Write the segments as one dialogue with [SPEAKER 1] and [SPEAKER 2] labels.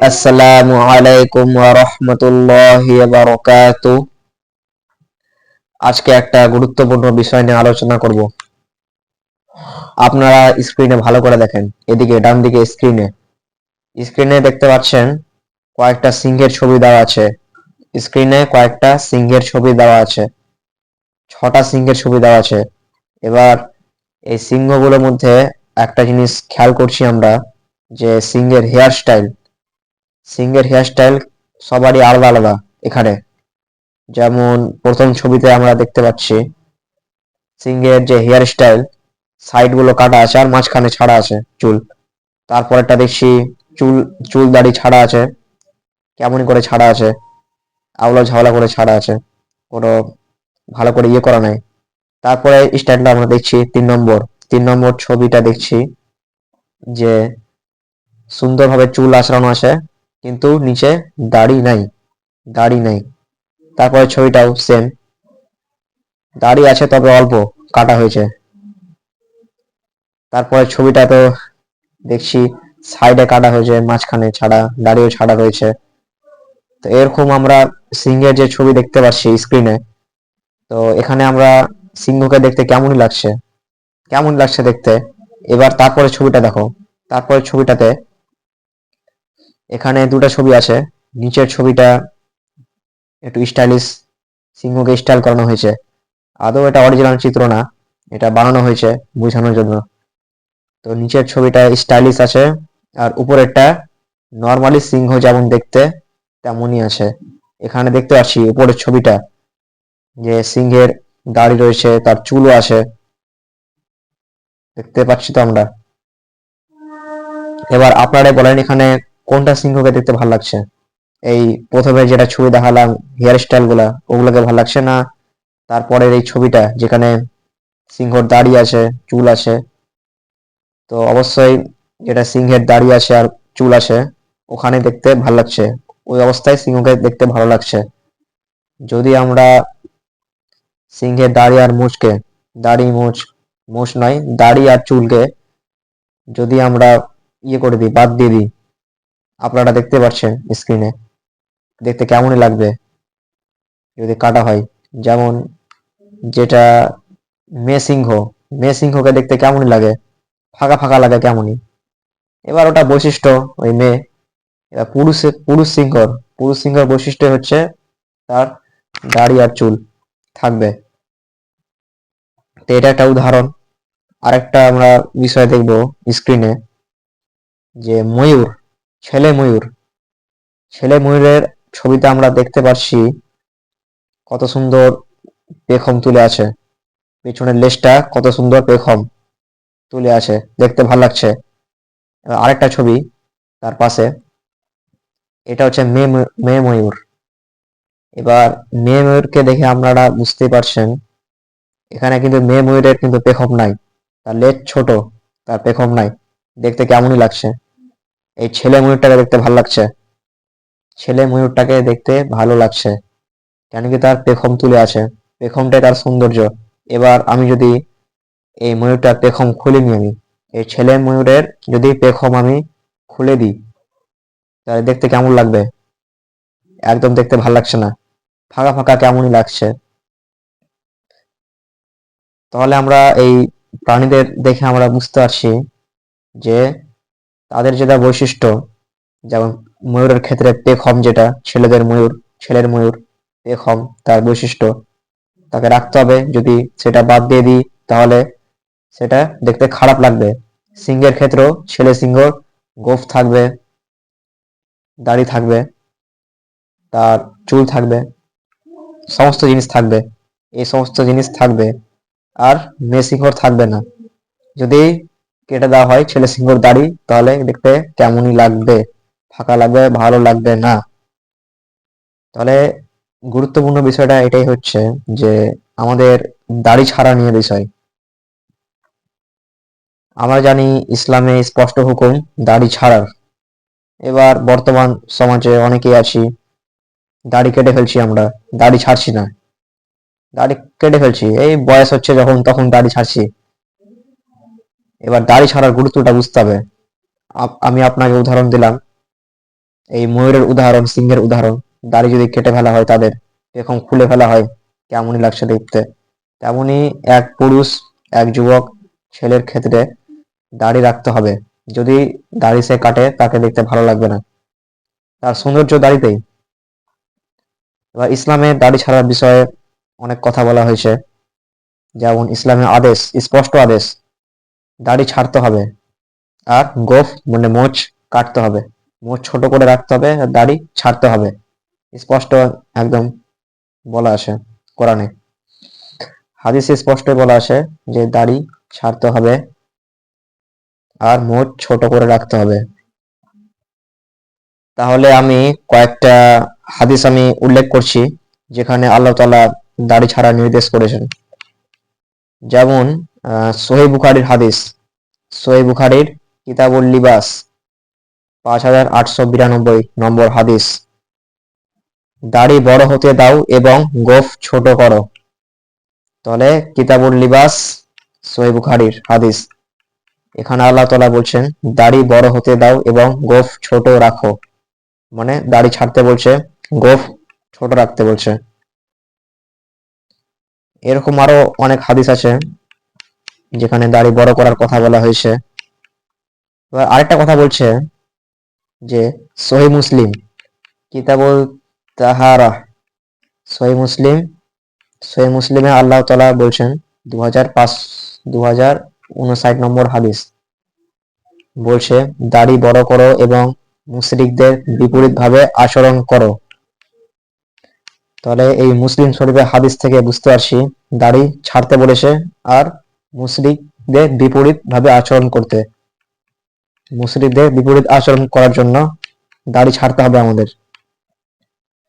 [SPEAKER 1] আসসালামু আলাইকুম ওয়া রাহমাতুল্লাহি ওয়া বারাকাতুহু। আজকে একটা গুরুত্বপূর্ণ বিষয় নিয়ে আলোচনা করব। আপনারা স্ক্রিনে ভালো করে দেখেন, এদিকে ডান দিকে স্ক্রিনে দেখতে পাচ্ছেন কয়েকটা সিংহের ছবি দেওয়া আছে। স্ক্রিনে কয়েকটা সিংহের ছবি দেওয়া আছে, 6টা সিংহের ছবি দেওয়া আছে। এবার এই সিংহগুলোর মধ্যে একটা জিনিস খেয়াল করছি আমরা, যে সিংহের হেয়ার স্টাইল সবারই আলাদা আলাদা। এখানে যেমন প্রথম ছবিতে আমরা দেখতে পাচ্ছি সিংহের যে হেয়ার স্টাইল, সাইড গুলো কাটা আছে আর মাঝখানে ছাড়া আছে চুল। তারপরেরটা দেখছি চুল চুল দাড়ি ছাড়া আছে, কেমন করে ছাড়া আছে, আওলা ঝাওলা করে ছাড়া আছে, কোনো ভালো করে ইয়ে করা নাই। তারপরে স্টাইলটা আমরা দেখছি তিন নম্বর ছবিটা দেখছি যে সুন্দরভাবে চুল আঁচড়ানো আছে, কিন্তু নিচে দাড়ি নাই। তারপরে ছবিটাও সেম, দাড়ি আছে তবে অল্প, কাটা হয়েছে। তারপরে ছবিটা তো দেখছি সাইডে কাটা হয়েছে, মাঝখানে ছাড়া, দাড়িও ছাড়া রয়েছে। তো এরকম আমরা সিংহের যে ছবি দেখতে পাচ্ছি স্ক্রিনে, তো এখানে আমরা সিংহকে দেখতে কেমন লাগছে দেখতে। এবার তারপরে ছবিটা দেখো, তারপরে ছবিটাতে এখানে দুটো ছবি আছে। নিচের ছবিটা একটু স্টাইলিশ, সিংহকে স্টাইল করানো হয়েছে। আদৌ এটা অরিজিনাল চিত্র না, এটা বানানো হয়েছে বোঝানোর জন্য। তো নিচের ছবিটা স্টাইলিশ আছে, আর উপরেরটা নর্মালি সিংহ যেমন দেখতে তেমনই আছে। এখানে দেখতে পাচ্ছি উপরের ছবিটা যে সিংহের দাড়ি রয়েছে, তার চুলও আছে, দেখতে পাচ্ছি তো আমরা। এবার আপনারাই বলেন এখানে কোনটা সিংহকে দেখতে ভালো লাগছে। এই প্রথমে যেটা ছবি দেখালাম হেয়ার স্টাইল গুলা, ওগুলোকে ভালো লাগছে না তারপরের এই ছবিটা যেখানে সিংহর দাড়ি আছে, চুল আছে? তো অবশ্যই যেটা সিংহের দাড়ি আছে আর চুল আছে ওখানে দেখতে ভালো লাগছে, ওই অবস্থায় সিংহকে দেখতে ভালো লাগছে। যদি আমরা সিংহের দাড়ি আর মুছকে, দাড়ি মুছ মুছ নয়, দাড়ি আর চুলকে যদি আমরা ইয়ে করে দিই, বাদ দিয়ে দিই, আপনারা দেখতে পাচ্ছেন স্ক্রিনে, দেখতে কেমনই লাগবে যদি কাটা হয়। যেমন যেটা মেয়ে সিংহ, মেয়ে সিংহকে দেখতে কেমনই লাগে, ফাঁকা ফাঁকা লাগে কেমনই। এবার ওটা বৈশিষ্ট্য, ওই মেয়ে। এবার পুরুষ সিংহর বৈশিষ্ট্য হচ্ছে তার দাড়ি আর চুল থাকবে। তো এটা একটা উদাহরণ। আরেকটা আমরা বিষয় দেখব স্ক্রিনে, যে ময়ূর, ছেলে ময়ূর। ছেলে ময়ূরের ছবিতে আমরা দেখতে পাচ্ছি কত সুন্দর পেখম তুলে আছে, পেছনের লেজটা কত সুন্দর পেখম তুলে আছে, দেখতে ভালো লাগছে। আরেকটা ছবি তার পাশে, এটা হচ্ছে মেয়ে ময়ূর। এবার মেয়ে ময়ূরকে দেখে আপনারা বুঝতেই পারছেন এখানে কিন্তু মেয়ে ময়ূরের কিন্তু পেখম নাই, তার লেজ ছোট, তার পেখম নাই, দেখতে কেমনই লাগছে। এই ছেলে ময়ূরটাকে দেখতে ভালো লাগছে কেন কি তার পেখম তুলে আছে, পেখমটাই তার সৌন্দর্য। এবার আমি যদি এই ময়ূরটার পেখম খুলে নিই, আমি এই ছেলে ময়ূরের যদি পেখম আমি খুলে দিই, তাহলে দেখতে কেমন লাগবে? একদম দেখতে ভালো লাগছে না, ফাঁকা ফাঁকা কেমনই লাগছে। তাহলে আমরা এই প্রাণীদের দেখে আমরা বুঝতে পারছি যে তাদের যেটা বৈশিষ্ট্য, যেমন ময়ূরের ক্ষেত্রে পেখম, যেটা ছেলের ময়ূর পেখম তার বৈশিষ্ট্য, তাকে রাখতে হবে। যদি সেটা বাদ দিয়ে দিই তাহলে সেটা দেখতে খারাপ লাগবে। সিংহের ক্ষেত্রেও ছেলে সিংহর গোঁফ থাকবে, দাড়ি থাকবে, তার চুল থাকবে, সমস্ত জিনিস থাকবে, এই সমস্ত জিনিস থাকবে। আর মেয়ে সিংহর থাকবে না। যদি কেটে দেওয়া হয় ছেলে সিংহর দাড়ি, তাহলে দেখতে কেমনই লাগবে, ফাঁকা লাগবে, ভালো লাগবে না। তাহলে গুরুত্বপূর্ণ বিষয়টা এটাই হচ্ছে যে আমাদের দাড়ি ছাড়া নিয়ে বিষয়। আমরা জানি ইসলামে স্পষ্ট হুকুম দাড়ি ছাড়ার। এবার বর্তমান সমাজে অনেকেই আছি দাড়ি কেটে ফেলছি, আমরা দাড়ি ছাড়ছি না, দাড়ি কেটে ফেলছি, এই বয়স হচ্ছে যখন তখন দাড়ি ছাড়ছি। এবার দাড়ি ছাড়ার গুরুত্বটা বুঝতে হবে। আমি আপনাকে উদাহরণ দিলাম, এই ময়ূরের উদাহরণ, সিংহের উদাহরণ, দাড়ি যদি কেটে ফেলা হয় তাদের, এরকম খুলে ফেলা হয়, কেমনই লাগছে দেখতে। তেমনি এক পুরুষ, এক যুবক ছেলের ক্ষেত্রে দাড়ি রাখতে হবে। যদি দাড়ি সে কাটে তাকে দেখতে ভালো লাগবে না, তার সৌন্দর্য দাড়িতেই। এবার ইসলামে দাড়ি ছাড়ার বিষয়ে অনেক কথা বলা হয়েছে। যেমন ইসলামের আদেশ, স্পষ্ট আদেশ, দাড়ি ছাড়তে হবে, আর গোঁফ মানে মোচ কাটতে হবে, মোচ ছোট করে রাখতে হবে, আর দাড়ি ছাড়তে হবে, স্পষ্ট একদম বলা আছে কোরআনে। হাদিসে স্পষ্ট বলা আছে যে দাড়ি ছাড়তে হবে আর মোচ ছোট করে রাখতে হবে। তাহলে আমি কয়েকটা হাদিস আমি উল্লেখ করছি যেখানে আল্লাহ তাআলা দাড়ি ছাড়ার নির্দেশ করেছেন। যেমন সহিহ বুখারীর হাদিস, সহিহ বুখারীর কিতাবুল লিবাস 5892 নম্বর হাদিস, দাড়ি বড় হতে দাও এবং গোঁফ ছোট করো। তাহলে কিতাবুল লিবাস, সহিহ বুখারীর হাদিস, এখানে আল্লাহ তাআলা বলছেন দাড়ি বড় হতে দাও এবং গোঁফ ছোট রাখো, মানে দাড়ি ছাড়তে বলছে, গোঁফ ছোট রাখতে বলছে। এরকম আরো অনেক হাদিস আছে যেখানে দাড়ি বড় করার কথা বলা হয়েছে। এবার আরেকটা কথা বলছে যে সহিহ মুসলিম কিতাবুল তাহারা, সহিহ মুসলিম, সহিহ মুসলিমে আল্লাহ তাআলা বলছেন 2059 নম্বর হাদিস, বলছে দাড়ি বড় করো এবং মুশরিকদের বিপরীত ভাবে আচরণ করো। তাহলে এই মুসলিম শরীফের হাদিস থেকে বুঝতে পারছি দাড়ি ছাড়তে বলেছে আর মুশরিকদের বিপরীত ভাবে আচরণ করতে। মুশরিকদের বিপরীত আচরণ করার জন্য দাড়ি ছাড়তে হবে আমাদের।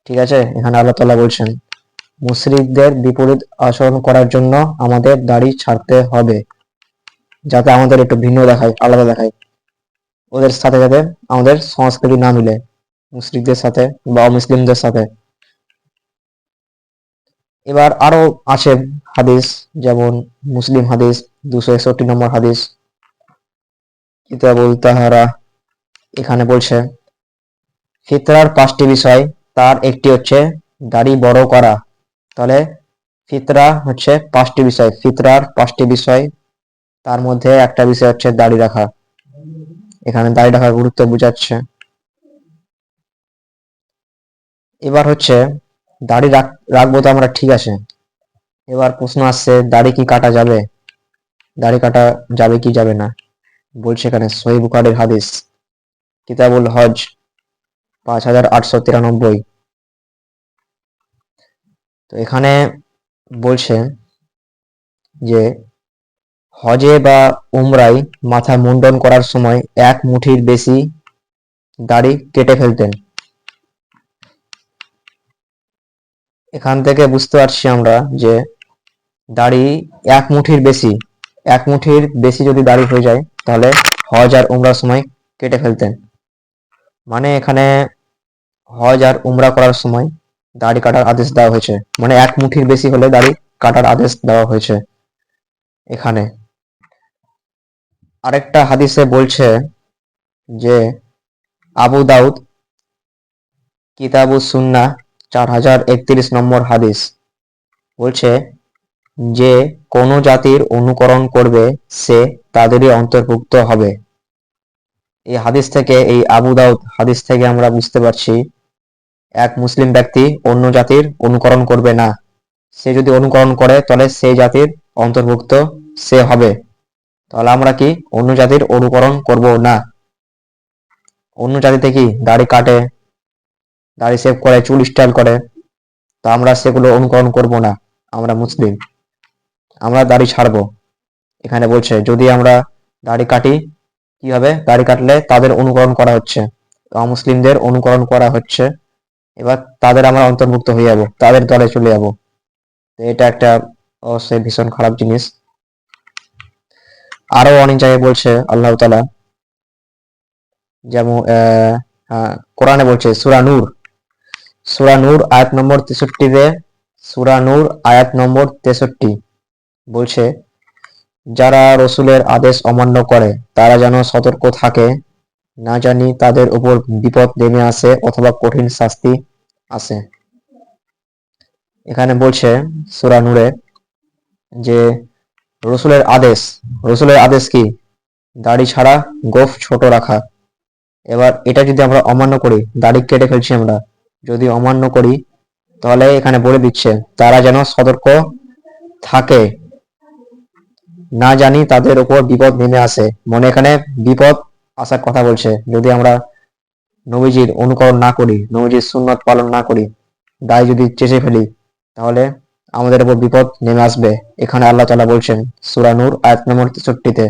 [SPEAKER 1] ঠিক আছে, এখানে আল্লাহ তাআলা বলছেন মুশরিকদের বিপরীত আচরণ করার জন্য আমাদের দাড়ি ছাড়তে হবে, যাতে আমাদের একটু ভিন্ন দেখায়, আলাদা দেখায়, ওদের সাথে যাতে আমাদের সংস্কৃতি না মিলে, মুশরিকদের সাথে বা অমুসলিমদের সাথে। এবার আরো আছে হাদিস, যেমন মুসলিম হাদিস 261 নম্বর হাদিস, কিতাবুল তাহারা, এখানে বলছে ফিতরার 5টি বিষয়, তার একটি হচ্ছে দাড়ি বড় করা। তাহলে ফিতরা হচ্ছে 5টি বিষয়, ফিতরার 5টি বিষয়, তার মধ্যে একটা বিষয় হচ্ছে দাড়ি রাখা। এখানে দাড়ি রাখার গুরুত্ব বোঝাচ্ছে। এবার হচ্ছে দাড়ি রাখবো তো আমরা, ঠিক আছে, এবার প্রশ্ন আসছে দাড়ি কি কাটা যাবে, দাড়ি কাটা যাবে কি যাবে না। বলছে এখানে সহিহ বুখারীর হাদিস, কিতাবুল হজ 5893। তো এখানে বলছে যে হজে বা উমরায় মাথা মুন্ডন করার সময় 1 মুঠির বেশি দাড়ি কেটে ফেলতেন। এখান থেকে বুঝতে পারছি আমরা যে দাড়ি 1 মুঠির বেশি, 1 মুঠির বেশি যদি দাড়ি হয়ে যায় তাহলে হজ আর উমরার সময় কেটে ফেলতেন। মানে এখানে হজ আর উমরা করার সময় দাড়ি কাটার আদেশ দেওয়া হয়েছে, মানে 1 মুঠির বেশি হলে দাড়ি কাটার আদেশ দেওয়া হয়েছে এখানে। আরেকটা হাদিসে বলছে যে আবু দাউদ কিতাবুস সুন্নাহ 4031 নম্বর হাদিস, বলছে যে কোন জাতির অনুকরণ করবে সে তাদেরই অন্তর্ভুক্ত হবে। এই হাদিস থেকে, এই আবু দাউদ হাদিস থেকে আমরা বুঝতে পারছি এক মুসলিম ব্যক্তি অন্য জাতির অনুকরণ করবে না, সে যদি অনুকরণ করে তাহলে সেই জাতির অন্তর্ভুক্ত সে হবে। তাহলে আমরা কি অন্য জাতির অনুকরণ করব না। অন্য জাতিতে কি দাড়ি কাটে, দাড়ি শেভ করে, চুল স্টাইল করে, তো আমরা সেগুলো অনুকরণ করব না। আমরা মুসলিম, আমরা দাড়ি ছাড়বো। এখানে বলছে যদি আমরা দাড়ি কাটি কি হবে, দাড়ি কাটলে তাদের অনুকরণ করা হচ্ছে, অমুসলিমদের অনুকরণ করা হচ্ছে, এবার তাদের আমরা অন্তর্ভুক্ত হয়ে যাব, তাদের দলে চলে যাব। এটা একটা অবশ্যই ভীষণ খারাপ জিনিস। আরো অনেক জায়গায় বলছে আল্লাহ তাআলা, যেমন কোরআনে বলছে সূরা নূর আয়াত নম্বর 63-তে, সূরা নূর আয়াত নম্বর 63 বলছে যারা রসুলের আদেশ অমান্য করে তারা যেন সতর্ক থাকে না জানি তাদের উপর বিপদ নেমে আসে অথবা কঠিন শাস্তি আসে। এখানে বলছে সূরা নূরে যে রসুলের আদেশ কি? দাড়ি ছাড়া, গোঁফ ছোট রাখা। এবার এটা যদি আমরা অমান্য করি, দাড়ি কেটে ফেলছি আমরা, যদি অমান্য করি, তাহলে এখানে বলে দিচ্ছে তারা যেন সতর্ক থাকে, না জানি তাদের উপর বিপদ নেমে আসে। মনে এখানে বিপদ আসার কথা বলছে, যদি আমরা নবীজির অনুকরণ না করি, নবীজির সুন্নত পালন না করি, দায় যদি চেঁচে ফেলি, তাহলে আমাদের উপর বিপদ নেমে আসবে। এখানে আল্লাহ তাআলা বলছেন সূরা নূর আয়াত নম্বর 63-তে।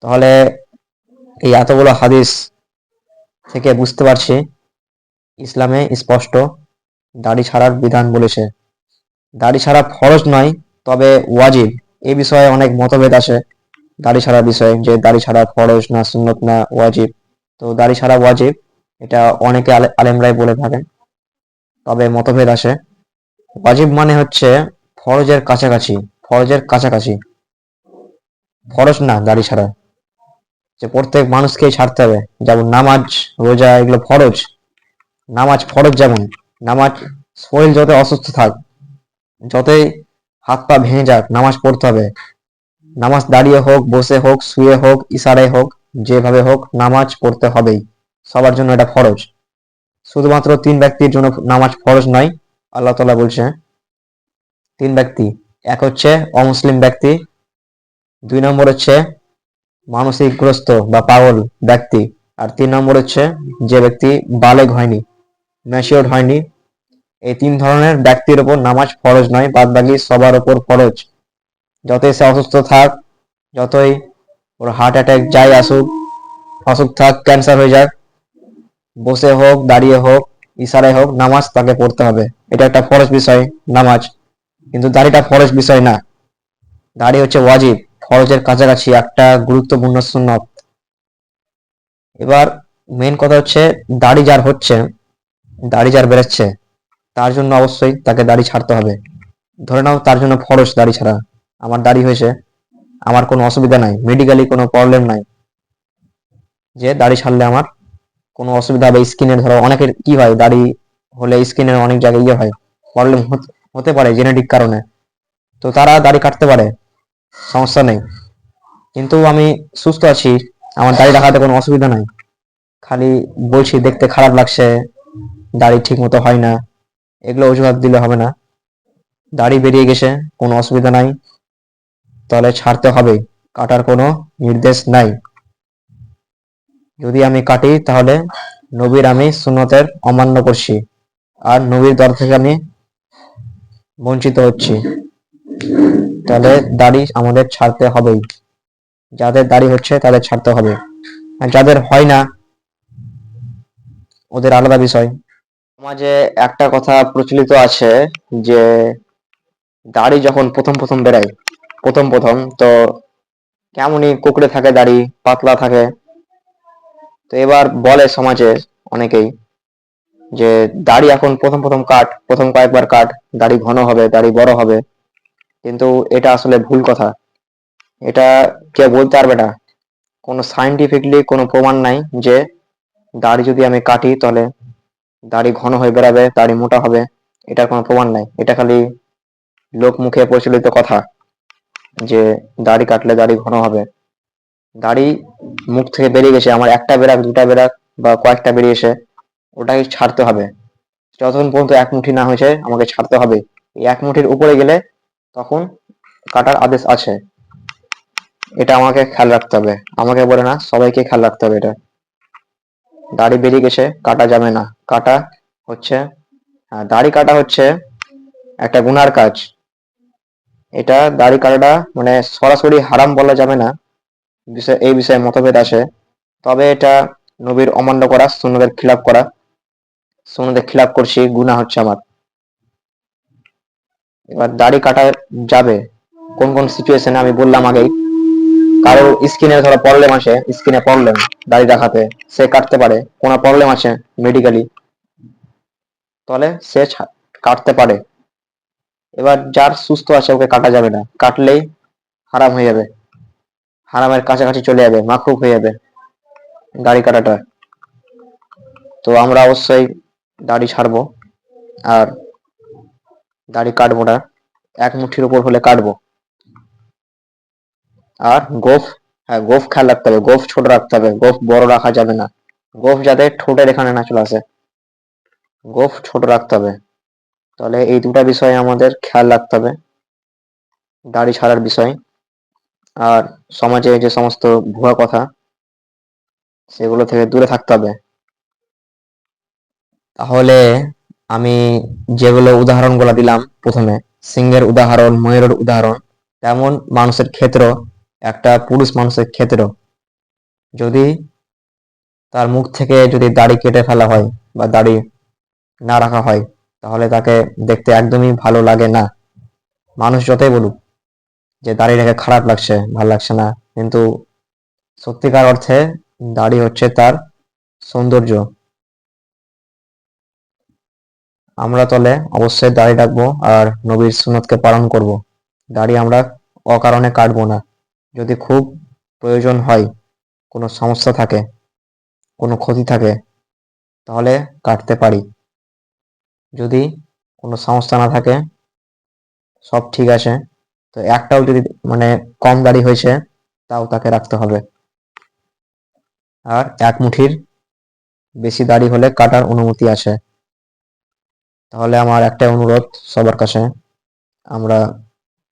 [SPEAKER 1] তাহলে এই এতগুলো হাদিস থেকে বুঝতে পারছি ইসলামে স্পষ্ট দাড়ি ছাড়ার বিধান বলেছে। দাড়ি ছাড়া ফরজ নয়, তবে ওয়াজিব। এ বিষয়ে অনেক মতভেদ আছে দাড়ি ছাড়ার বিষয়ে, যে দাড়ি ছাড়া ফরজ না সুন্নত না ওয়াজিব। তো দাড়ি ছাড়া ওয়াজিব, এটা অনেকে আলেমরাই বলে থাকেন, তবে মতভেদ আছে। ওয়াজিব মানে হচ্ছে ফরজের কাছাকাছি, ফরজের কাছাকাছি, ফরজ না দাড়ি ছাড়া, যে প্রত্যেক মানুষকেই ছাড়তে হবে। যেমন নামাজ, রোজা, এগুলো ফরজ। নামাজ ফরজ, যেমন নামাজ, শরীর যত অসুস্থ থাক, যতই হাত পা ভেঙে যাক, নামাজ পড়তে হবে। নামাজ দাঁড়িয়ে হোক, বসে হোক, শুয়ে হোক, ইশারায় হোক, যেভাবে হোক নামাজ পড়তে হবেই। সবার জন্য এটা ফরজ। শুধুমাত্র 3 ব্যক্তির জন্য নামাজ ফরজ নয়। আল্লাহ তাআলা বলছে 3 ব্যক্তি, এক হচ্ছে অমুসলিম ব্যক্তি, 2 নম্বর হচ্ছে মানসিকগ্রস্ত বা পাগল ব্যক্তি, আর 3 নম্বর হচ্ছে যে ব্যক্তি বালেগ হয়নি, ম্যাচিওর হয়নি। এই 3 ধরনের ব্যক্তির উপর নামাজ ফরজ নয়, বাদ বাকি সবার উপর ফরজ। যতই সে অসুস্থ থাক, যতই ওর হার্ট অ্যাটাক যাই আসুক, অসুখ থাক, ক্যান্সার হয়ে যাক, বসে হোক, দাঁড়িয়ে হোক, ইশারায় হোক, নামাজ তাকে পড়তে হবে। এটা একটা ফরজ বিষয়, নামাজ। কিন্তু দাড়িটা ফরজ বিষয় না, দাড়ি হচ্ছে ওয়াজিব, ফরজের কাছাকাছি একটা গুরুত্বপূর্ণ সুন্নত। এবার মেন কথা হচ্ছে দাড়ি যার হচ্ছে, দাড়ি যার বেরোচ্ছে, তার জন্য অবশ্যই তাকে দাড়ি ছাড়তে হবে। ধরে নাও তার জন্য ফরজ দাড়ি ছাড়া। আমার দাড়ি হয়েছে, আমার কোনো অসুবিধা নাই, মেডিকেলি কোনো প্রবলেম নাই, যে দাড়ি ছাড়লে আমার কোনো অসুবিধা হবে। স্কিনের, ধরো অনেকের কি হয়, দাড়ি হলে স্কিনের অনেক জায়গায় ইয়ে হয়, প্রবলেম হতে পারে জেনেটিক কারণে, তো তারা দাড়ি কাটতে পারে, সমস্যা নেই। কিন্তু আমি সুস্থ আছি, আমার দাড়ি রাখাতে কোনো অসুবিধা নাই, খালি বলছি দেখতে খারাপ লাগছে, দাড়ি ঠিক মতো হয় না, এগুলো অজুহাত দিলে হবে না। দাড়ি বেরিয়ে গেছে, কোনো অসুবিধা নাই, তাহলে ছাড়তে হবে, কাটার কোনো নির্দেশ নাই। যদি আমি কাটি, তাহলে নবীর আমি সুন্নতের অমান্য করছি, আর নবীর দর থেকে আমি বঞ্চিত হচ্ছি। তাহলে দাড়ি আমাদের ছাড়তে হবেই। যাদের দাড়ি হচ্ছে তাদের ছাড়তে হবে, আর যাদের হয় না ওদের আলাদা বিষয়। সমাজে একটা কথা প্রচলিত আছে যে দাড়ি যখন প্রথম প্রথম বেরায়, প্রথম প্রথম তো কেমনই কুকড়ে থাকে, দাড়ি পাতলা থাকে। তো এবার বলে সমাজে অনেকেই যে দাড়ি এখন প্রথম প্রথম কাট, প্রথম কয়েকবার কাট, দাড়ি ঘন হবে, দাড়ি বড় হবে। কিন্তু এটা আসলে ভুল কথা। এটা কে বলতে পারবে না, কোনো সাইন্টিফিকলি কোনো প্রমাণ নাই যে দাড়ি যদি আমি কাটি তাহলে দাড়ি ঘন হয়ে বেরাবে, দাড়ি মোটা হবে। এটার কোনো প্রমাণ নাই, এটা খালি লোক মুখে প্রচলিত কথা যে দাড়ি কাটলে দাড়ি ঘন হবে। দাড়ি মুখ থেকে বেরিয়ে গেছে, আমার একটা বেরাক, দুটা বেরাক, বা কয়েকটা বেরিয়েছে, ওটাকে ছাড়তে হবে। যতক্ষণ পর্যন্ত এক মুঠি না হয়েছে আমাকে ছাড়তে হবে। এই এক মুঠির উপরে গেলে তখন কাটার আদেশ আছে। এটা আমাকে খেয়াল রাখতে হবে, আমাকে বলে না, সবাইকে খেয়াল রাখতে হবে এটা। দাড়ি বেরিয়ে গেছে, কাটা যাবে না। কাটা হচ্ছে, দাড়ি কাটা হচ্ছে একটা গুনার কাজ। এটা দাড়ি কাটাটা মানে সরাসরি হারাম বলা যাবে না, এই বিষয়ে মতভেদ আছে। তবে এটা নবীর অমান্য করা, সুন্নতের খিলাফ করা, সুন্নতের খিলাফ করছি, গুনাহ হচ্ছে আমার। এবার দাড়ি কাটা যাবে কোন কোন সিচুয়েশনে, আমি বললাম আগেই। কারো স্কিনে ধরো প্রবলেম আছে, স্কিনে প্রবলেম, দাড়ি রাখাতে সে কাটতে পারে, কোনো প্রবলেম আছে মেডিকেলি, তাহলে সে কাটতে পারে। এবার যার সুস্থ আছে ওকে কাটা যাবে না, কাটলেই হারাম হয়ে যাবে, হারামের কাছাকাছি চলে যাবে, মাকরুহ হয়ে যাবে। দাড়ি কাটাটা। তো আমরা অবশ্যই দাড়ি ছাড়বো, আর দাড়ি কাটবো না, এক মুঠির উপর হলে কাটবো। আর গোফ, হ্যাঁ গোফ খেয়াল রাখতে হবে, গোফ ছোট রাখতে হবে, গোফ বড় রাখা যাবে না। গোফ যাতে ঠোঁটের এখানে না চলে আসে, গোফ ছোট রাখতে হবে। তাহলে এই দুটা বিষয়ে আমাদের খেয়াল রাখতে হবে দাড়ি ছাড়ার বিষয়। আর সমাজে যে সমস্ত ভুয়া কথা, সেগুলো থেকে দূরে থাকতে হবে। তাহলে আমি যেগুলো উদাহরণগুলো দিলাম প্রথমে, সিংহের উদাহরণ, ময়ূরের উদাহরণ, তেমন মানুষের ক্ষেত্রেও, একটা পুরুষ মানুষের ক্ষেত্রেও যদি তার মুখ থেকে যদি দাড়ি কেটে ফেলা হয় বা দাড়ি না রাখা হয়, তাহলে তাকে দেখতে একদমই ভালো লাগে না। মানুষ যতই বলুক যে দাড়ি রেখে খারাপ লাগছে, ভালো লাগছে না, কিন্তু সত্যিকার অর্থে দাড়ি হচ্ছে তার সৌন্দর্য। আমরা তলে অবশ্যই দাড়ি রাখবো আর নবীর সুন্নতকে পালন করব। দাড়ি আমরা অকারণে কাটবো না। যদি খুব প্রয়োজন হয়, কোনো সমস্যা থাকে, কোনো ক্ষতি থাকে, তাহলে কাটতে পারি। যদি কোনো সমস্যা না থাকে, সব ঠিক আছে, তো একটাও যদি মানে কম দাড়ি হয়েছে, তাও তাকে রাখতে হবে। আর এক মুঠির বেশি দাড়ি হলে কাটার অনুমতি আছে। তাহলে আমার একটা অনুরোধ সবার কাছে, আমরা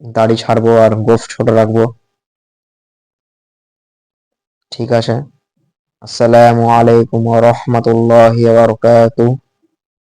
[SPEAKER 1] দাড়ি ছাড়বো আর গোঁফ ছোট রাখবো। ঠিক আছে। আসসালামু আলাইকুম ওয়া রাহমাতুল্লাহি ওয়া বারাকাতুহু।